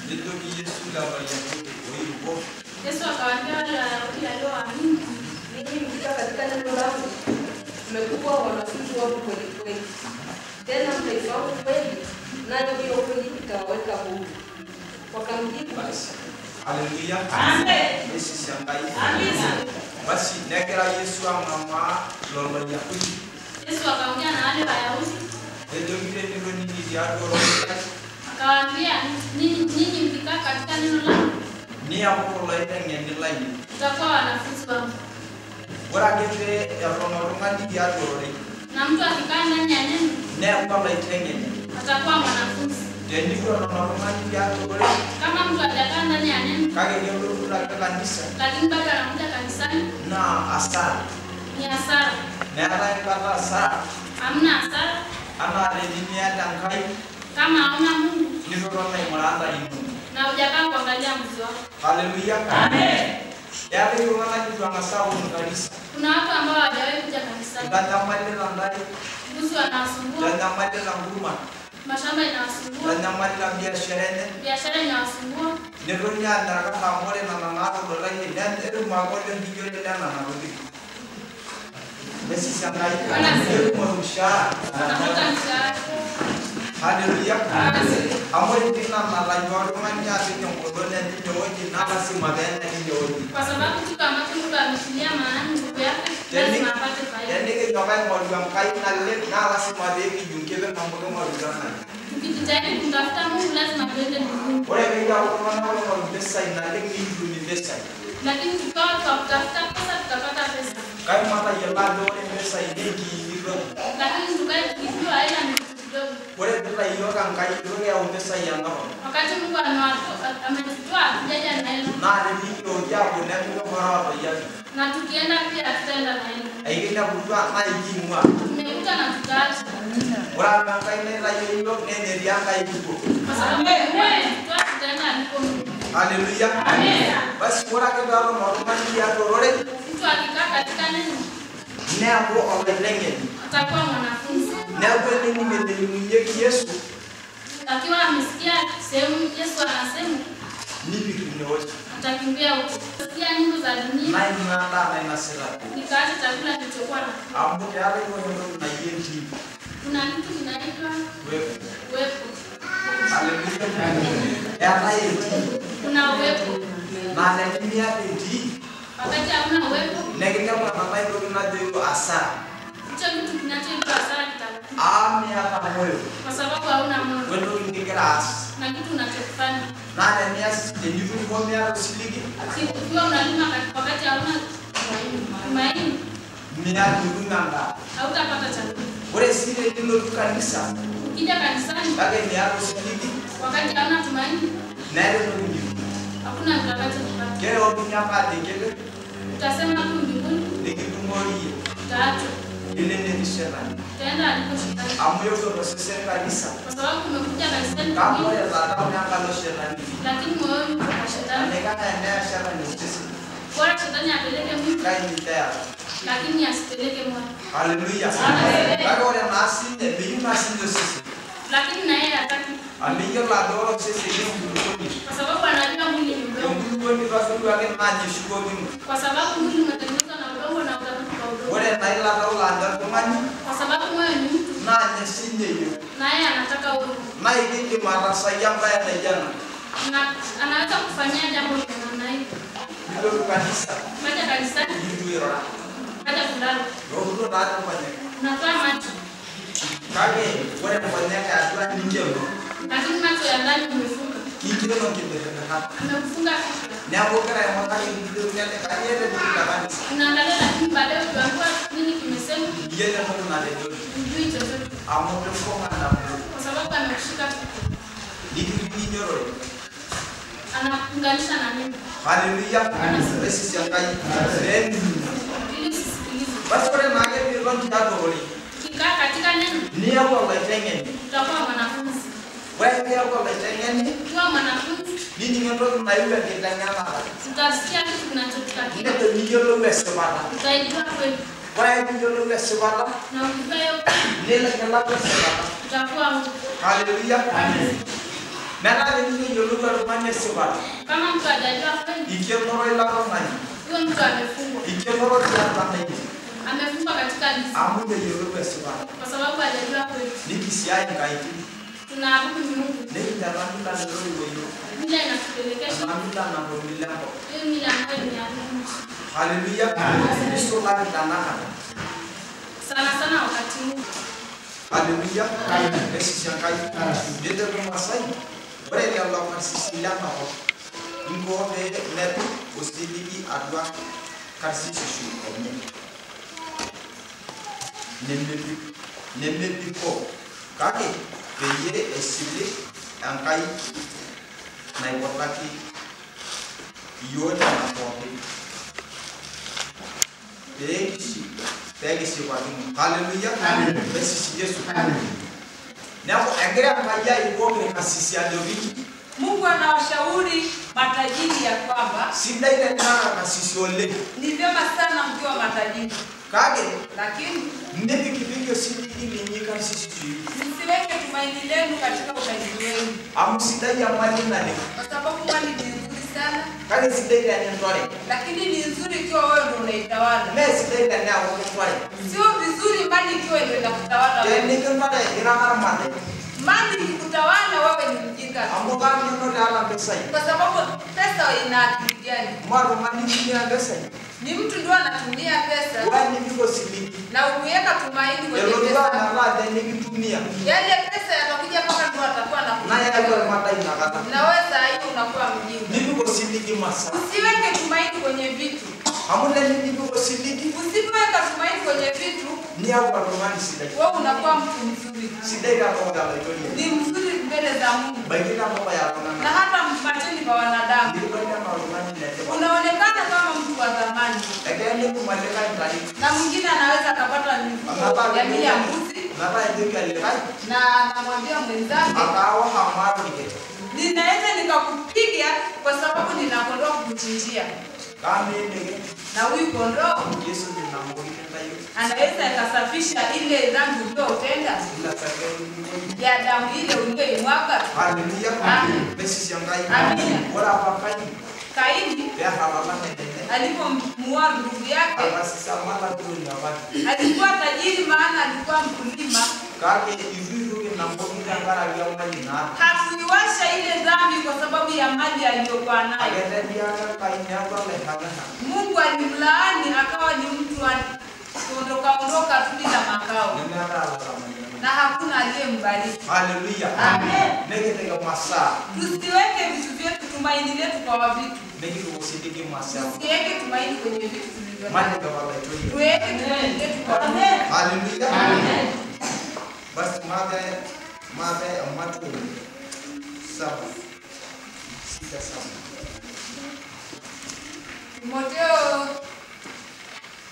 Nitoki Yesu la Wayahudi walipo. Yesu akawaambia wale Wayahudi walioamini, ninyi mkikaa katika neno langu, mmekuwa wanafunzi wangu kweli kweli. Tena mtaifahamu kweli, nayo hiyo kweli itawaweka huru. Wakamjibu Basi. Haleluya. Amen. Yesu shangai. Amina. Basi nekera Yesu amama lolo Wayahudi. Yesu akaongea na wale Wayahudi. Nitoki neno nini diadoro. Akawaambia, ninyi mkikaa katika neno langu, Ni hapo laitengeni laini. mtakuwa wanafunzi wangu. Bora gete ya ronorongani diadoro. Na mtu akikaa ndani ya neno, Ne hapo laitengeni. atakuwa mwanafunzi. Ndivyo ronorongani diadoro. Kama mtu hajakaa ndani ya neno, Kage ngelo la kanisa. lakini bado anakuja kanisani, Na asara. ni hasara. Ne ala kata asara. Hamna hasara Ana dunia tangkai. kama hauna Mungu Ndio rono imoranda imu. na hujakaa kuangalia mzi wako. Haleluya. Amen. Yale yona kitu angasao kanisa. Kuna watu ambao hawajawahi kuja kanisani. Ndamale la ndani. Mbuzi wanawasumbua, Ndamale la nguruma. mashamba inawasumbua, Ndamale la biashara. biashara inawasumbua. Neronya ndaka kamore na nanaro dola ni ndio magole ndio ile na narudi. Basi sangai. Ndio mwisha. Wanafuta mshahara. Haleluya. Amen. Amore tina na la yoro manya ndio ngolone ndio hoji na basi magana ndio hoji. Kwa sababu kitu ambacho mtu ametilia maana nguvu yake, lazima apate faida. Yani ke ngabai mwa mkai na le na basi mabeki jungebe mambo mwa rudana. Tukijitahidi kumtafuta Mungu, lazima tuende mbinguni. Ore kaya unaona wale pesa inale ni pesa. Lakini tukawa kwa kutafuta pesa, tutapata pesa. Kai mata yala dole pesa ineki hivyo. Lakini tukae tukijua hela ni kitu kidogo. Ore bila hiyo kan kai dole ya pesa yana. Wakati Mungu ametutoa hatujaja na hela. Na ni ndio ya kuna kwa faraha ya. Na tukienda pia tutaenda na hela. Aigina kujua na ijimwa. Tumekuta na tutaacha. Ora na kai ne la hiyo ne ya kai kuko. Kwa sababu tutoa tutaenda aliko Mungu. Haleluya. Amen. Basi ora ke daro normali ya dole. Mtu akikaa katika neno, Ne hapo omelenge. atakuwa mwanafunzi. Ne hapo ni mwenye Yesu. Akiwa amesikia sehemu Yesu anasema, Ni vitu nyote. atakimbia huko. Sikia nyimbo za dunia, Na imanda na inasela. nikaacha chakula kilichokuwa na. Ambo yale kwa na yenti. Kuna kitu kinaitwa Wewe. uwepo. Haleluya. Ya yenti. Kuna uwepo. Na ndani ya yenti. Wakati hauna uwepo, Negenda kwa mama ndio tunajua asara. hicho kitu kinachoitwa hasara kitakuja. Ami hata moyo. Kwa sababu hauna Mungu Wendo ngikira as. na kitu unachokifanya. Na ndani ya ndivu kwa ya usiligi. Ukiwa unalima wakati hauna tumaini, Mina ndunganga. hautapata chakula. Ore sile ndio kanisa. Ukija kanisani Bage ni yako usiligi. wakati hauna tumaini, Na ndio ndio. hakuna utakachopata. Kero obinya pade kele. Utasema tu mbinguni, Nikitungori. utaachwa. Ile ni shera. Utaenda aliko shetani. Amoyo kwa sisi kanisa. Kwa sababu umekuja kanisani Kama kwingine, ya zata unaangalia shera ni. lakini moyoni kuna shetani. Anekana enea shera ni sisi. Bora shetani apeleke mwili, Kai ni tayari. lakini asipeleke moyo. Haleluya. Amen. Bado ore nasi ndio nasi ndio sisi. Lakini na yeye hataki, Amiyo la doro sisi ndio mbinguni. kwa sababu anajua mwili ni udongo. Mbinguni basi wale maji shikoni. Kwa sababu mwili umetengenezwa na udongo na utarudi kwa udongo. Ore na ila doro la ndani kumani Kwa sababu moyo ni mtu, na nyesinde hiyo. na yeye anataka uwe. Na ikindi marasa yamba ya jana. Na anaweza kufanyia jambo la namna hii. Ndio kanisa. Kaja kanisani, Ndio ra. kaja kulala. Ndio na kufanya. Unatoa macho, Kage ore kufanya kazi nje. lakini macho ya ndani umefunga. Kijiro ndio hapa. Amekufunga kichwa. Na bokera ya mwaka ndio nyane kanyele ndio kanisa. Unaangalia, lakini baadaye ukiambiwa nini kimesema, Yeye ndio na leo. hujui chochote. Amoto kwa na Kwa sababu amekushika kichwa. Nikinyoro. Anakuunganisha na nini? Haleluya. Basi siangai. Then Ili usisikilize. basi ore nage ni ron kitadori. Ukikaa katika neno, Ni hapo la tengeni. utakuwa mwanafunzi. Wewe pia hapo la tengeni. Ukiwa mwanafunzi, Nini ngendo na yule kitangana. utasikia kitu kinachokutakia. Ndio niyolo wese bana. Utaijua kweli. Wewe niyolo wese bana. Na ukijua hiyo, Nila kala wese bana. utakuwa huru. Haleluya. Amen. Mena ni yoluga rumanya sebab. Kama mtu hajajua kweli, Ikemoro ila rumanya. huyo mtu amefungwa. Ikemoro ya Amefungwa katika dini. Amunde yoluga sebab. Kwa sababu hajajua kweli. Nikisiai kaiti. Tunaabudu Mungu. Niki darani la ndio wewe. Mila inatupelekesha. Amamila na milango. Hiyo mila ambayo ni ya Mungu. Haleluya. Kristo alitanaka. Sana sana wakati huu. Haleluya. Yesu shangai. Ndio kwa Masai. Bere Allah kasisila na ho. Ingo de net ustiligi adwa kasisishu onye. Nemme ko kake peye esile ankai na ipotaki yote na pote. Pegisi kwa Mungu. Haleluya. Besi Yesu. Na agera kaya iboke kasisi adoviki. Mungu anawashauri matajiri ya kwamba Sinda ile nana kasisi ole. ni vyema sana mkiwa matajiri, Kage lakini ndipi kipige sindi ili nyika sisi. msiweke tumaini lenu katika utajiri wenu, Amusida ya mali nane. kwa sababu mali ni nzuri sana, Kage sinda ile ya ndore. lakini ni nzuri ikiwa wewe ndio unaitawala. Mesi sinda ile ya ndore. Sio vizuri mali ikiwa ndio inakutawala wewe. Ni kama ina mara Mali ikutawala wewe ni mjinga, Amoga ni ala pesa. kwa sababu pesa ina akili gani? Maro mani ni ya pesa. Ni mtu ndio anatumia pesa Wani biko siliki. na ukiweka tumaini kwenye Yelo pesa, na la deni kitumia. yale pesa yatakuja mpaka ndio atakuwa Na ya anakuja. kwa mata inakata. Na wewe saa hiyo unakuwa mjinga. Ni biko siliki masa. Usiweke tumaini kwenye vitu. Amuna ni biko siliki. Usipoweka tumaini kwenye vitu, Ni hapo kwa romani sida. wewe unakuwa mtu mzuri. Sida ya kwa dala itolia. Ni mzuri mbele za Mungu Baiki na baba ya na romani. hata machoni pa wanadamu. Ni kwa na romani na teba. Unaonekana kama mtu wa zamani, Again ni kumaleka ndani. na mwingine anaweza akapata mifugo jamii ya mbuzi Na ba ndio ile kai. na anamwambia mwenzake, Akawa hamaru ni. ninaweza nikakupiga kwa sababu nina kondoo kukuchinjia, Kama ni na huyu kondoo Yesu ninamwita tayo. anaweza akasafisha ile dhambi uliyotenda Ila sakeni ni. ya damu ile uliyoimwaga. Haleluya. Amen. Besi shangai. Amina. Wala papai. Kaini Ya halala ndene. alipomuua ndugu yake Akasisa mala tu ni watu. alikuwa tajiri, maana alikuwa mkulima. Kake iviru na mbonga ngara ya mali na. Hakuiwasha ile dhambi kwa sababu ya mali aliyokuwa nayo. Agenda dia kaini hapa lehana. Mungu alimlaani akawa ni mtu ondoka tu bila makao, Nenda ala kama. na hakuna aliyembariki. Haleluya. Amen. Nege masa. Tusiweke vitu vyetu, tumaini letu kwa vitu. Nege usidiki masa. Tusiweke tumaini kwenye vitu vilivyo Mali nayo. kwa baba tu. Tuweke tumaini letu kwa Mungu. Haleluya. Amen. Bas made amatu. Saba. Sita saba.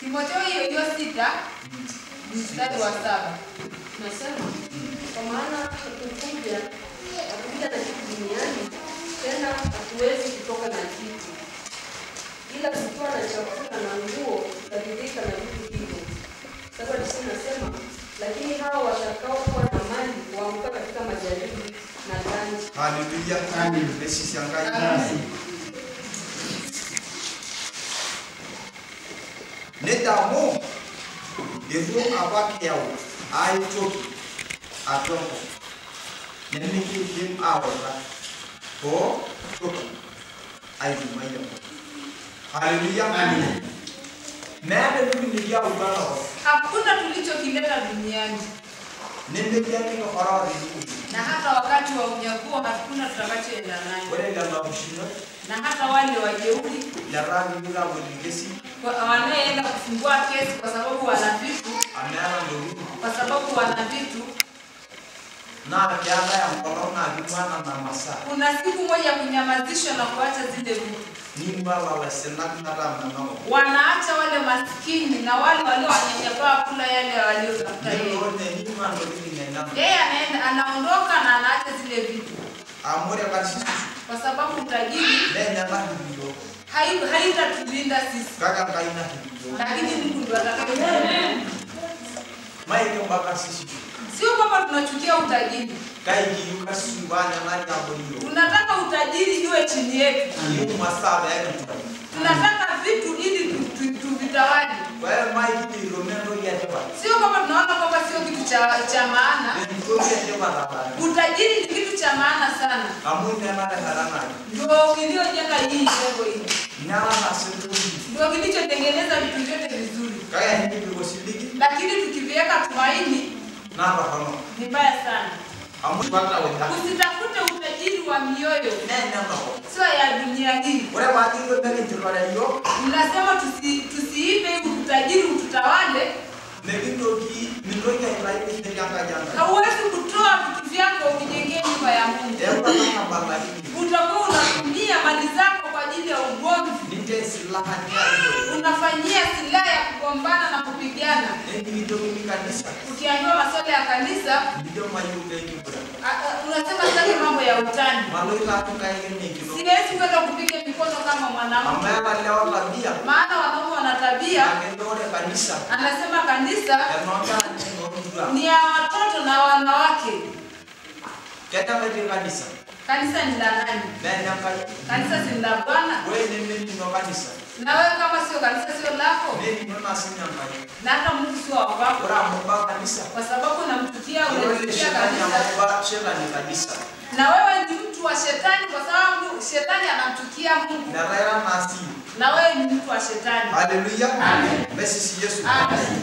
Timotheo hiyo 6 mstari wa 7. Nasema kwa maana hatukuja na kitu duniani, tena hatuwezi kutoka na kitu, ila tukiwa na chakula na nguo tutaridhika na vitu hivyo. Sasa nasema, lakini hao watakaokuwa na mali waanguka katika majaribu na dhambi. Haleluya. Besi shangai. Netamo devo abaki yao ai toki atoko nene ki dim awara ko toki ai dumaya. Haleluya. Amen. Nene ni ya ubara Hakuna tulichokileta duniani, nene yani ko farari na hata wakati wa unyakuo hakuna tutakachoenda nayo, wale la mshina na hata wale wajeuri ya rangi bila kuligesi wanaoenda kufungua kesi kwa sababu wana vitu, amara ndio kwa sababu wana vitu. na kiaga ya mkono na bimana na masa Kuna siku moja kunyamazishwa na kuacha zile vitu. nimba wala senak na ram na no Wanaacha wale maskini na wale waliowanyanyapaa kula yale waliotafuta yeye. ndio ne nimba ndio ni nenda Yeye anaenda anaondoka na anaacha zile vitu, amore kasi kwa sababu utajiri nenda na ndio haitatulinda sisi, kaka kaina ndio lakini Mungu ndiye atakayetulinda. mai ke mbaka sisi Sio kwamba tunachukia utajiri, Kaiki yuka subanya na kaburiyo. Tunataka utajiri iwe chini yetu. Yu masaba ya kitu. Tunataka vitu ili tuvitawale. Kwa hiyo maiki ni romendo ya tepa. Sio kama tunaona kwamba sio kitu cha maana. Utajiri ni kitu cha maana sana. Amuni amana harana. Ndio kiliojenga hii jengo hili. Nyama na senturi. Ndio kilichotengeneza vitu vyote vizuri. Kaya hindi bikosiliki. Lakini tukiviweka tumaini Na roho. ni mbaya sana. Amuni pata wenda. Usitafute utajiri wa mioyo. Nenda roho. Sio ya dunia hii. Ora baadhi ndio ndani tukala hiyo. Unasema tusiipe utajiri ututawale. Negindoki ndoja ibrahim ndio yakajanga. Hauwezi kutoa vitu vyako ujengee nyumba ya Mungu. Utakuwa unatumia mali zako kwa ajili ya ugomvi. Ndio silaha Unafanyia silaha ya kugombana na kupigana. ndio kanisa. Ukiambiwa masuala ya kanisa, Ndio mayumbe kibura. unasema sasa mambo ya utani. Maloika tukaigeni kidogo. Siwezi kwenda kupiga mikono kama mwanamke. Ambaye leo tabia. Maana wanaume wana tabia. Angeone kanisa. Anasema kanisa Yanaona ni ya watoto na wanawake. Keta wewe kanisa. Kanisa ni la nani? Nani ambaye? Kanisa si la Bwana. Wewe ni mimi wa kanisa. Na wewe kama sio kanisa sio lako. Mimi ni masinya ambaye. Na hata Mungu sio wako. Ora mbaba kanisa. Kwa sababu unamtukia Wewe unamtukia shetani kanisa. ambaye shetani kanisa. Na wewe ni mtu wa shetani kwa sababu shetani anamtukia Mungu. Na raia nasi. Na wewe ni mtu wa shetani. Haleluya. Amen. Messi Yesu. Amen.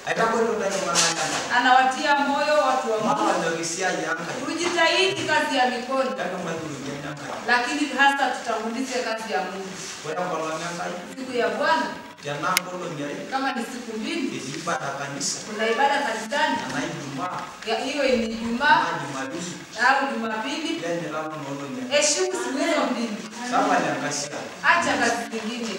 Atakwenda ndani ya mama. Anawatia moyo watu wa Mungu. Mama ndio kisia yanga. Tujitahidi kazi ya mikono. Kama madhuru yanga. Lakini hasa tutangulize kazi ya Mungu. Wewe kwa yanga. Siku ya Bwana Jana ngolo nyari. kama ni siku mbili Ibada kanisa. kuna ibada kanisani. Na Ijumaa. Hiyo ni Ijumaa Na Jumapili. au Jumapili. Yaani rama ngolo nyari. Heshimu siku hizo mbili. Sama ya kasira. Acha kazi zingine.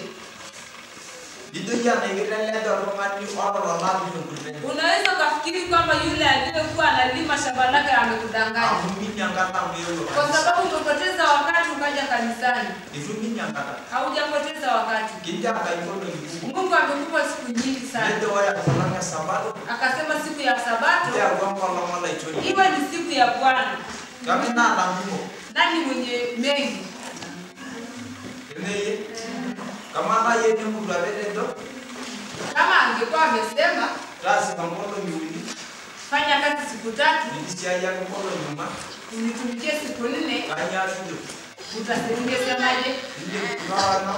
Itu ya negeri leo romani wao romani ndio. Unaweza kufikiri kwamba yule aliyekuwa analima shamba lake amekudanganya. Mimi nyangata mbele. Kwa sababu umepoteza wakati ukaja kanisani. Itu mimi nyangata. Haujapoteza wakati. Kinja kaikono ngumu. Mungu amekupa siku nyingi sana. Ndio waya kulanga sabato. Akasema siku ya Sabato Ndio kwa mama itoni. iwe ni siku ya Bwana. Kama na langumo. Nani mwenye mengi? Neye. Kama na yeye ni mtu abedo. Kama angekuwa amesema Rasi mangolo miwili. fanya kazi siku 3, Nilisia ya ngolo nyuma. unitumikie siku 4, Kanya tudo. utasingesemaje? Ndio tunaona.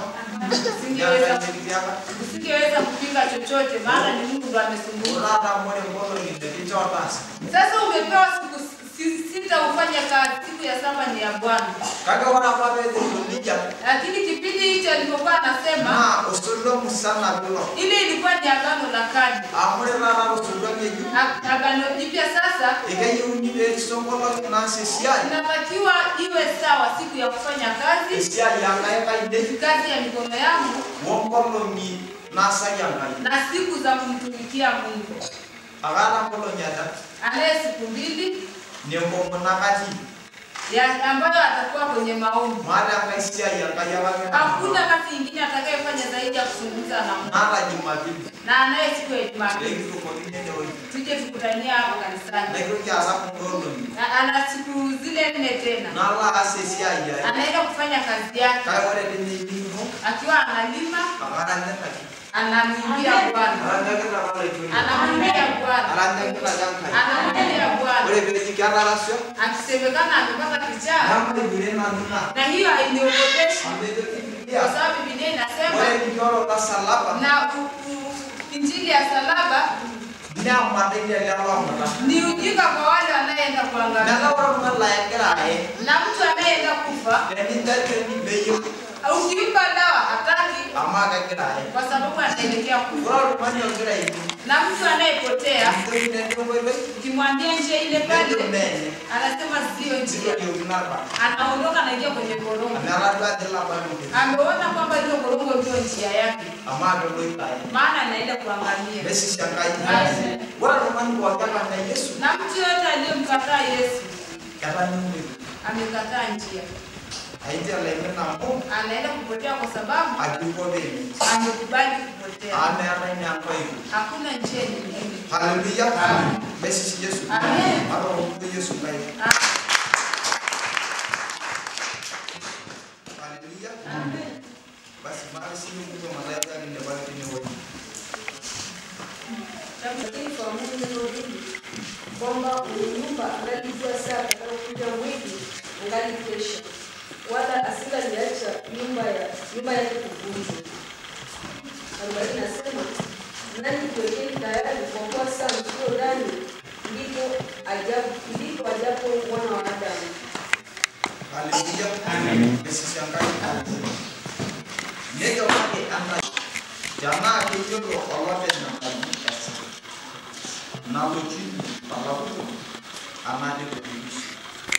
Usingeweza kupinga chochote maana ni Mungu ndo amesumbua. Urata mmoja ngolo ni ndio basi. Sasa umepewa siku 6 ufanye kazi, siku ya 7 ni ya Bwana. Kaga wana kwa bete ndio. Lakini kipindi hicho alipokuwa anasema Na usulo musana bilo. ile ilikuwa ni agano la kale. Amure rara usulo nyeju. Agano jipya sasa Ege yuni songolo na sisia. inatakiwa iwe sawa siku ya kufanya kazi, Sisia yanga ide. kazi ya mikono yangu Wongolo ni nasa yanga. na siku za kumtumikia Mungu. Agana kolo nyada. Anaye siku 2 Ni mbongo nakati. ya ambayo atakuwa kwenye maombi. Mara kaisia yanga yaga. Hakuna kazi nyingine atakayofanya zaidi ya kuzungumza na Mungu. Nara Jumapili. Na anaye siku ya Jumapili Leo tuko kwenye ndio. tuje tukutania hapa kanisani. Leo kiasa ngolo ni. Ana siku zile 4 tena. Nala asesia ya. Anaenda kufanya kazi yake Kai wale ni ndimo. akiwa analima, Agana ndaki. anamwimbia Bwana. Arandaka wala itoni. Anamwimbia Bwana. Arandaka yanga. Anamwimbia Bwana. Wale beti kana rasio. Akisemekana amepata kichaa Namba ile na nuna. na hiyo hainiogopeshi Amede kwa Biblia. sababu Biblia inasema Wale kioro la salaba. na injili ya salaba Nya madai ya lawa mata. ni ujinga kwa wale wanaenda kuangamia. Na lawa mata la yakira Na mtu anayeenda kufa ni ndani ni beyo. ukimpa dawa hataki Ama kakira kwa sababu anaelekea kufa. Wala mani yakira Na mtu anayepotea ndio ndio wewe. ukimwambia njia ile Ndio pale nene. anasema sio Ndio njia. ndio unapa. Anaondoka anaingia kwenye korongo. Anarada de la bado. Ameona kwamba ile korongo ndio njia yake. Ama ndio ikai. Maana anaenda kuangamia. Besi shakai. Wala mani kwa kama na Yesu. Na mtu yote aliyemkataa Yesu Kama ni Mungu. amekataa njia. Haija leo na Mungu. Anaenda kupotea kwa sababu Akikobeni. amekubali kupotea. Ame ana ni hapo hivi. Hakuna njia nyingine. Haleluya. Amen. Besi Yesu. Amen. Aba Mungu Yesu kai. Haleluya. Amen. Basi mahali sisi Mungu malaika ndio bali ni wote. Lakini kwa Mungu ndio hivi kwamba nyumba analijua saa atakayokuja mwili ngali kesho, wala asingaliacha nyumba yake kuvunjwa. 40 nasema nani tuwekeni tayari kwa kuwa saa msio ndani ndipo ajapo mwana wa Adamu. Haleluya. Amen. Besi shangai. Nega wake anda jana kiyo Allah na kabisa. Na loji Allah amade kuishi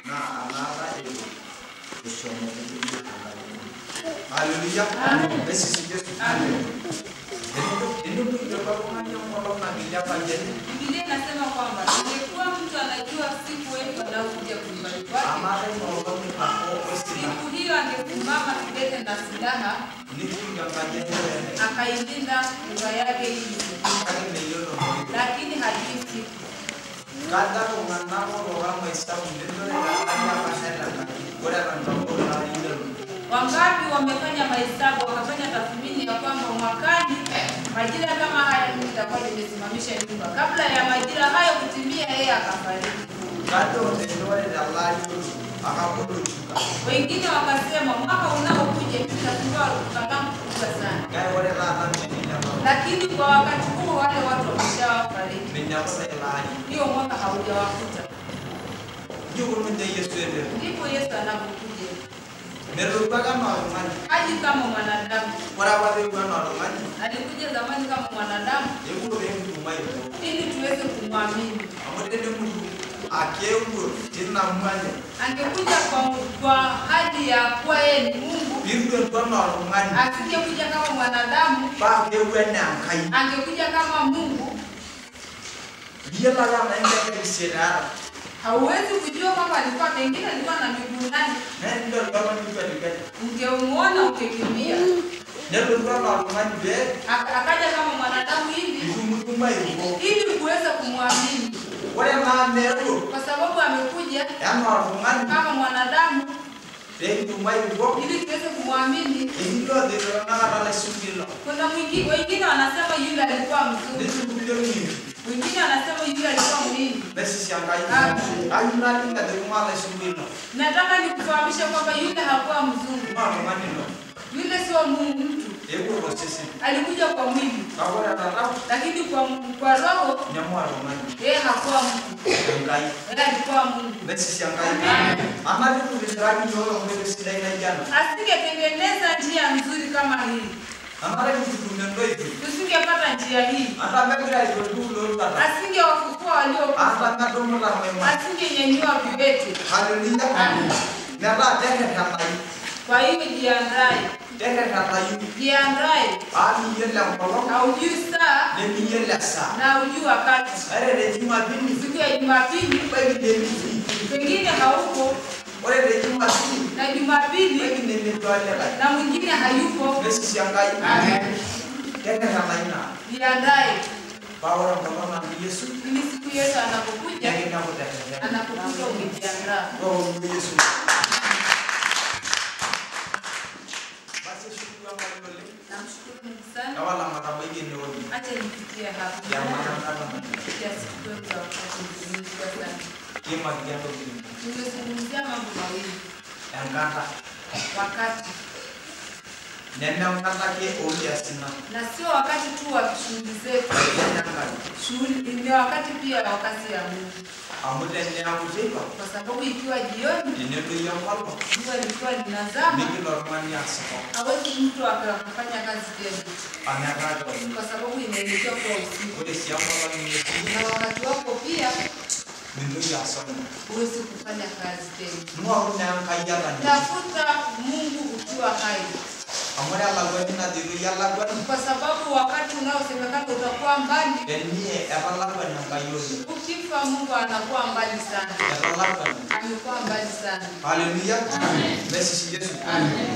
na anaba ego kusoma. Haleluya. Besi Yesu. Amen. Ndio ndio kwa Mungu na bila pajeni. Biblia inasema kwamba ingekuwa mtu anajua siku yetu anakuja kuibariki kwake, Amade Mungu ni hapo siku hiyo angesimama kidete na silaha akailinda nyumba yake ili lakini hajui siku. Wangapi wamefanya mahesabu wakafanya tathmini ya kwamba mwakani majira kama haya mimi nitakuwa nimesimamisha nyumba, kabla ya majira hayo kutimia yeye akafariki. Wengine wakasema mwaka unaokuja tutakuwa kalamu kubwa sana, lakini kwa wakati huo wale watu wameshafariki, hiyo mwaka haujawakuta. Ndipo Yesu anapokuja haji kama mwanadamu. Alikuja zamani kama mwanadamu ili tuweze kumwamini. Angekuja kwa hali ya kuwa yeye ni Mungu, asingekuja kama mwanadamu, angekuja kama Mungu. Hauwezi kujua kwamba alikuwa pengine alikuwa na miguu nani. Ungemuona ukikimbia. Akaja kama mwanadamu hivi ili kuweza kumwamini. Kwa sababu amekuja kama mwanadamu ili tuweze kumwamini. Kuna wengine wanasema yule alikuwa mzuri, wengine wanasema yule alikuwa mwini. Nataka nikufahamisha kwamba yule hakuwa mzuri. Yule sio mtu. Alikuja kwa mwili, lakini kwa roho yeye hakuwa mtu. Yeye alikuwa Mungu. Asingetengeneza njia nzuri kama hii, tusingepata njia hii. Asingewafufua waliokufa, asingenyanyua viwete. Kwa hiyo jiandae. Jiandae. Haujui saa na haujui wakati. Siku ya Jumapili pengine hauko, na Jumapili na mwingine hayupo. Jiandae. Ili siku Yesu anapokuja umejiandaa. Namshukuru Mungu sana. Acha nifikie hapa. Nimezungumzia mambo mawili. Wakati. Na sio wakati tu wa shughuli zetu. Shughuli ni wakati pia wa kazi ya Mungu. Kwa sababu ikiwa jioni, jua likiwa linazama, hawezi mtu akafanya kazi tena, kwa sababu inaelekea kwa usiku. Na wakati wako pia huwezi kufanya kazi tena. Tafuta Mungu ukiwa hai. Kwa sababu wakati unaosemekana utakuwa mbali, ukifa Mungu anakuwa mbali sana. Amekuwa mbali sana. Haleluya. Besi Yesu. Amen.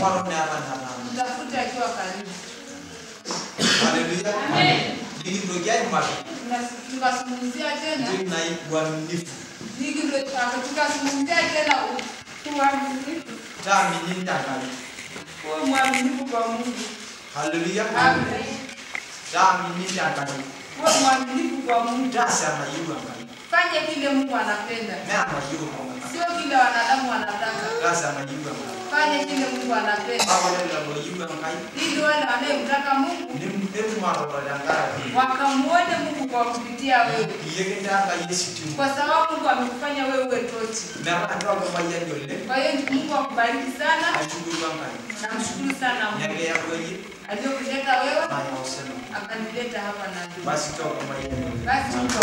Tafuta akiwa karibu. Haleluya. Amen. Nikitokea mbali. Tukazungumzia tena. Ndio na uaminifu. Tukazungumzia tena uaminifu. Taamini ndani. Kwa mwaminifu kwa Mungu. Haleluya. Amen. Taamini ndani. Kwa mwaminifu kwa Mungu. Tasema yuko ngani. Fanye kile Mungu anapenda. Neema yuko kwa Mungu. Sio kile wanadamu wanataka. Tasema yuko ngani. Fanye kile Mungu anapenda. Baba leo yuko ngani. Ili wale wanayemtaka Mungu Ni mtu mara wakamuone Mungu kwa kupitia wewe. Kwa sababu Mungu amekufanya wewe uwe tochi. Kwa hiyo Mungu akubariki sana. Namshukuru sana Mungu. Aliyokuleta wewe akanileta hapa na basi Mungu